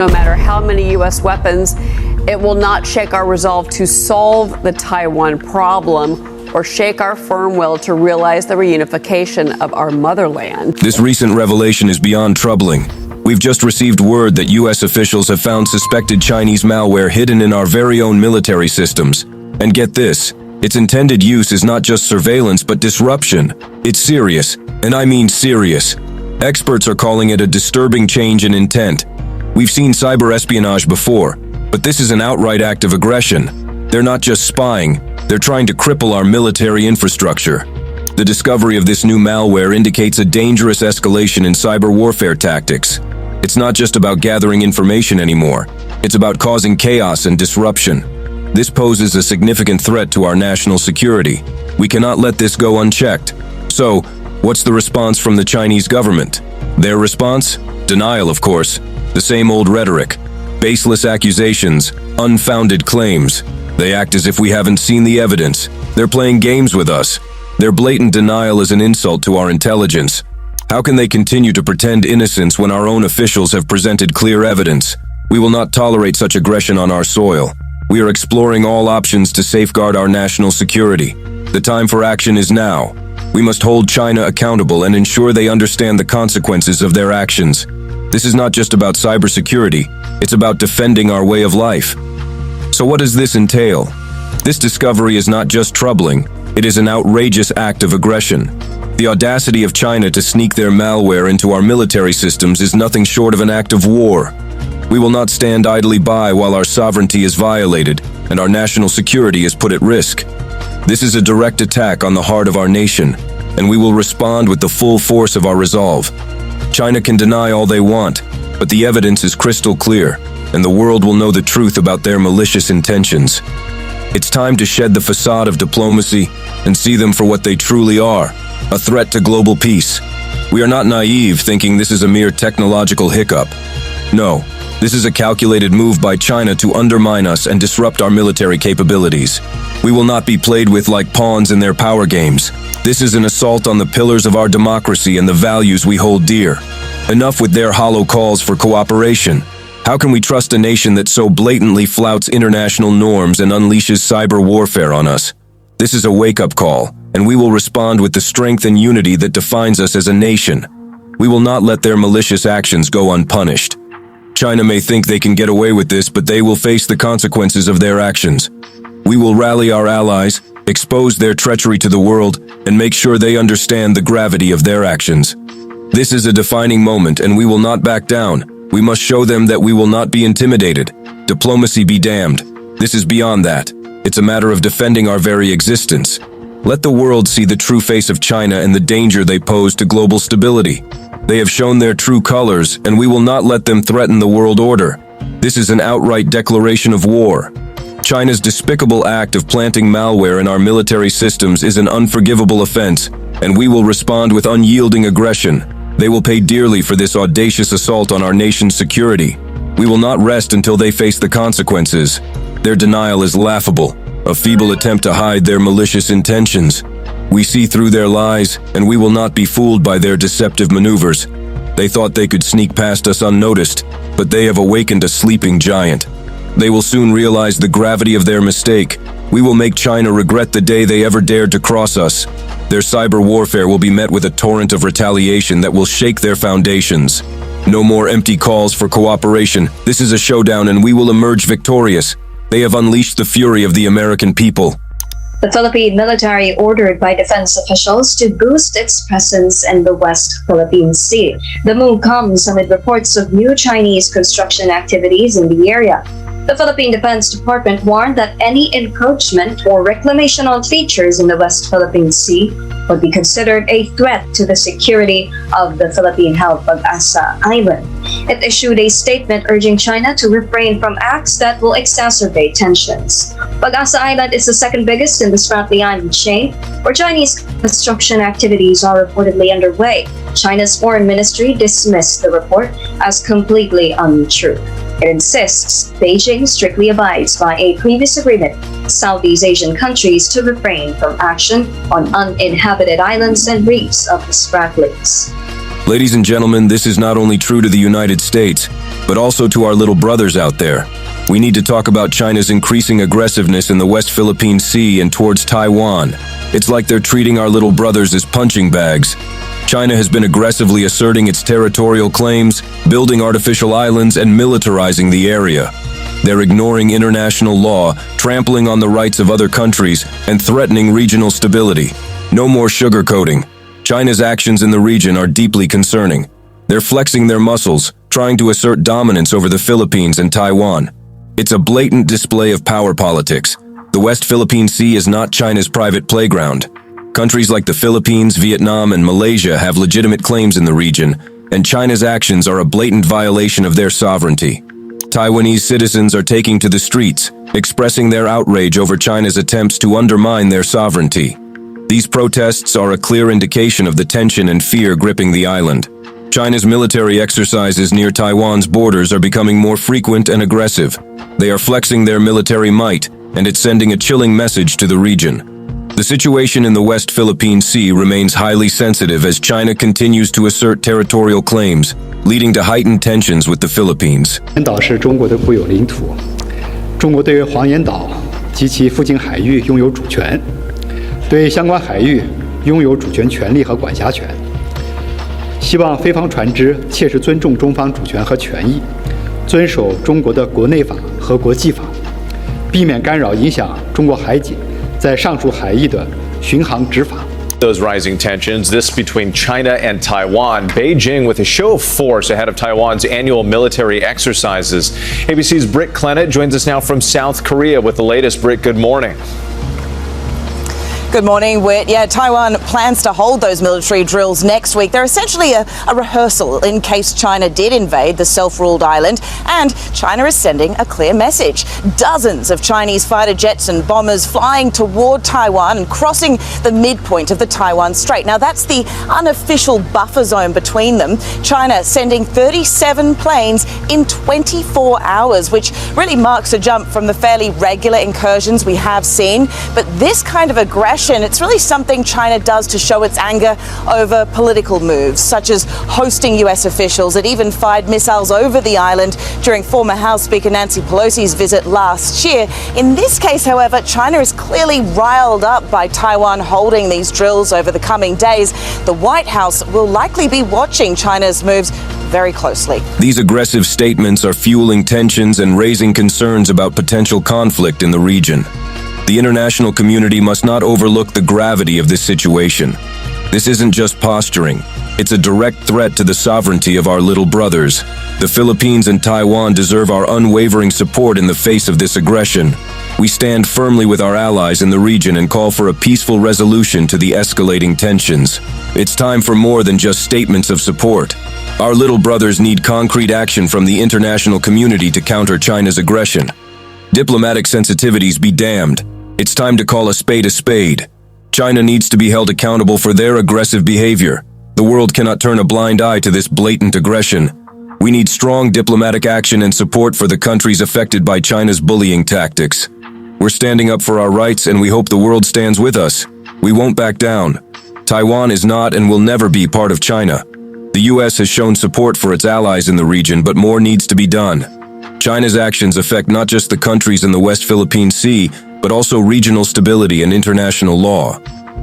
No matter how many U.S. weapons, it will not shake our resolve to solve the Taiwan problem or shake our firm will to realize the reunification of our motherland. This recent revelation is beyond troubling. We've just received word that U.S. officials have found suspected Chinese malware hidden in our very own military systems. And get this, its intended use is not just surveillance but disruption. It's serious, and I mean serious. Experts are calling it a disturbing change in intent. We've seen cyber espionage before, but this is an outright act of aggression. They're not just spying, they're trying to cripple our military infrastructure. The discovery of this new malware indicates a dangerous escalation in cyber warfare tactics. It's not just about gathering information anymore, it's about causing chaos and disruption. This poses a significant threat to our national security. We cannot let this go unchecked. So, what's the response from the Chinese government? Their response? Denial, of course. The same old rhetoric. Baseless accusations, unfounded claims. They act as if we haven't seen the evidence. They're playing games with us. Their blatant denial is an insult to our intelligence. How can they continue to pretend innocence when our own officials have presented clear evidence? We will not tolerate such aggression on our soil. We are exploring all options to safeguard our national security. The time for action is now. We must hold China accountable and ensure they understand the consequences of their actions. This is not just about cybersecurity, it's about defending our way of life. So what does this entail? This discovery is not just troubling, it is an outrageous act of aggression. The audacity of China to sneak their malware into our military systems is nothing short of an act of war. We will not stand idly by while our sovereignty is violated and our national security is put at risk. This is a direct attack on the heart of our nation, and we will respond with the full force of our resolve. China can deny all they want, but the evidence is crystal clear, and the world will know the truth about their malicious intentions. It's time to shed the facade of diplomacy and see them for what they truly are, a threat to global peace. We are not naive thinking this is a mere technological hiccup. No, this is a calculated move by China to undermine us and disrupt our military capabilities. We will not be played with like pawns in their power games. This is an assault on the pillars of our democracy and the values we hold dear. Enough with their hollow calls for cooperation. How can we trust a nation that so blatantly flouts international norms and unleashes cyber warfare on us? This is a wake-up call, and we will respond with the strength and unity that defines us as a nation. We will not let their malicious actions go unpunished. China may think they can get away with this, but they will face the consequences of their actions. We will rally our allies, expose their treachery to the world, and make sure they understand the gravity of their actions. This is a defining moment, and we will not back down. We must show them that we will not be intimidated. Diplomacy be damned. This is beyond that. It's a matter of defending our very existence. Let the world see the true face of China and the danger they pose to global stability. They have shown their true colors, and we will not let them threaten the world order. This is an outright declaration of war. China's despicable act of planting malware in our military systems is an unforgivable offense, and we will respond with unyielding aggression. They will pay dearly for this audacious assault on our nation's security. We will not rest until they face the consequences. Their denial is laughable, a feeble attempt to hide their malicious intentions. We see through their lies, and we will not be fooled by their deceptive maneuvers. They thought they could sneak past us unnoticed, but they have awakened a sleeping giant. They will soon realize the gravity of their mistake. We will make China regret the day they ever dared to cross us. Their cyber warfare will be met with a torrent of retaliation that will shake their foundations. No more empty calls for cooperation. This is a showdown, and we will emerge victorious. They have unleashed the fury of the American people. The Philippine military ordered by defense officials to boost its presence in the West Philippine Sea. The move comes amid reports of new Chinese construction activities in the area. The Philippine Defense Department warned that any encroachment or reclamation on features in the West Philippine Sea would be considered a threat to the security of the Philippine-held Pag-asa Island. It issued a statement urging China to refrain from acts that will exacerbate tensions. Pag-asa Island is the second biggest in the Spratly Island chain, where Chinese construction activities are reportedly underway. China's foreign ministry dismissed the report as completely untrue. It insists Beijing strictly abides by a previous agreement with Southeast Asian countries to refrain from action on uninhabited islands and reefs of the Spratlys. Ladies and gentlemen, this is not only true to the United States, but also to our little brothers out there. We need to talk about China's increasing aggressiveness in the West Philippine Sea and towards Taiwan. It's like they're treating our little brothers as punching bags. China has been aggressively asserting its territorial claims, building artificial islands, and militarizing the area. They're ignoring international law, trampling on the rights of other countries, and threatening regional stability. No more sugarcoating. China's actions in the region are deeply concerning. They're flexing their muscles, trying to assert dominance over the Philippines and Taiwan. It's a blatant display of power politics. The West Philippine Sea is not China's private playground. Countries like the Philippines, Vietnam, and Malaysia have legitimate claims in the region, and China's actions are a blatant violation of their sovereignty. Taiwanese citizens are taking to the streets, expressing their outrage over China's attempts to undermine their sovereignty. These protests are a clear indication of the tension and fear gripping the island. China's military exercises near Taiwan's borders are becoming more frequent and aggressive. They are flexing their military might, and it's sending a chilling message to the region. The situation in the West Philippine Sea remains highly sensitive as China continues to assert territorial claims, leading to heightened tensions with the Philippines. 黄岩岛是中国的固有领土，中国对黄岩岛及其附近海域拥有主权，对相关海域拥有主权权利和管辖权。希望菲方船只切实尊重中方主权和权益，遵守中国的国内法和国际法，避免干扰影响中国海警在上述海域的巡航执法。 Those rising tensions, this between China and Taiwan. Beijing with a show of force ahead of Taiwan's annual military exercises. ABC's Britt Clennett joins us now from South Korea with the latest. Britt, good morning. Good morning, Whit. Yeah, Taiwan plans to hold those military drills next week. They're essentially a rehearsal in case China did invade the self-ruled island, and China is sending a clear message. Dozens of Chinese fighter jets and bombers flying toward Taiwan and crossing the midpoint of the Taiwan Strait. Now, that's the unofficial buffer zone between them. China sending 37 planes in 24 hours, which really marks a jump from the fairly regular incursions we have seen. But this kind of aggression, it's really something China does to show its anger over political moves, such as hosting US officials. It even fired missiles over the island during former House Speaker Nancy Pelosi's visit last year. In this case, however, China is clearly riled up by Taiwan holding these drills over the coming days. The White House will likely be watching China's moves very closely. These aggressive statements are fueling tensions and raising concerns about potential conflict in the region. The international community must not overlook the gravity of this situation. This isn't just posturing. It's a direct threat to the sovereignty of our little brothers. The Philippines and Taiwan deserve our unwavering support in the face of this aggression. We stand firmly with our allies in the region and call for a peaceful resolution to the escalating tensions. It's time for more than just statements of support. Our little brothers need concrete action from the international community to counter China's aggression. Diplomatic sensitivities be damned. It's time to call a spade a spade. China needs to be held accountable for their aggressive behavior. The world cannot turn a blind eye to this blatant aggression. We need strong diplomatic action and support for the countries affected by China's bullying tactics. We're standing up for our rights, and we hope the world stands with us. We won't back down. Taiwan is not and will never be part of China. The US has shown support for its allies in the region, but more needs to be done. China's actions affect not just the countries in the West Philippine Sea, but also regional stability and international law.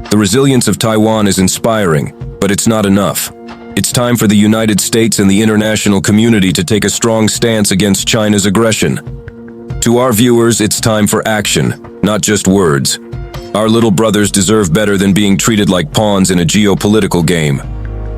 The resilience of Taiwan is inspiring, but it's not enough. It's time for the United States and the international community to take a strong stance against China's aggression. To our viewers, it's time for action, not just words. Our little brothers deserve better than being treated like pawns in a geopolitical game.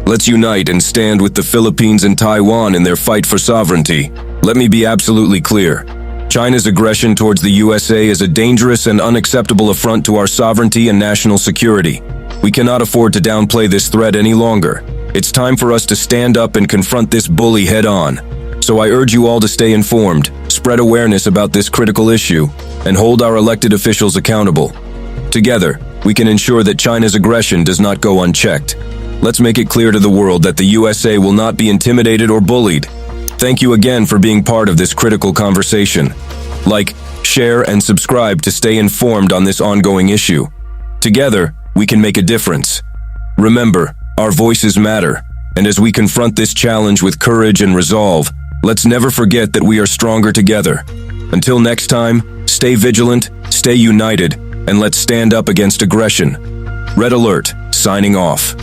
Let's unite and stand with the Philippines and Taiwan in their fight for sovereignty. Let me be absolutely clear. China's aggression towards the USA is a dangerous and unacceptable affront to our sovereignty and national security. We cannot afford to downplay this threat any longer. It's time for us to stand up and confront this bully head-on. So I urge you all to stay informed, spread awareness about this critical issue, and hold our elected officials accountable. Together, we can ensure that China's aggression does not go unchecked. Let's make it clear to the world that the USA will not be intimidated or bullied. Thank you again for being part of this critical conversation. Like, share, and subscribe to stay informed on this ongoing issue. Together, we can make a difference. Remember, our voices matter, And as we confront this challenge with courage and resolve, let's never forget that we are stronger together. Until next time, stay vigilant, stay united, and let's stand up against aggression. Red Alert, signing off.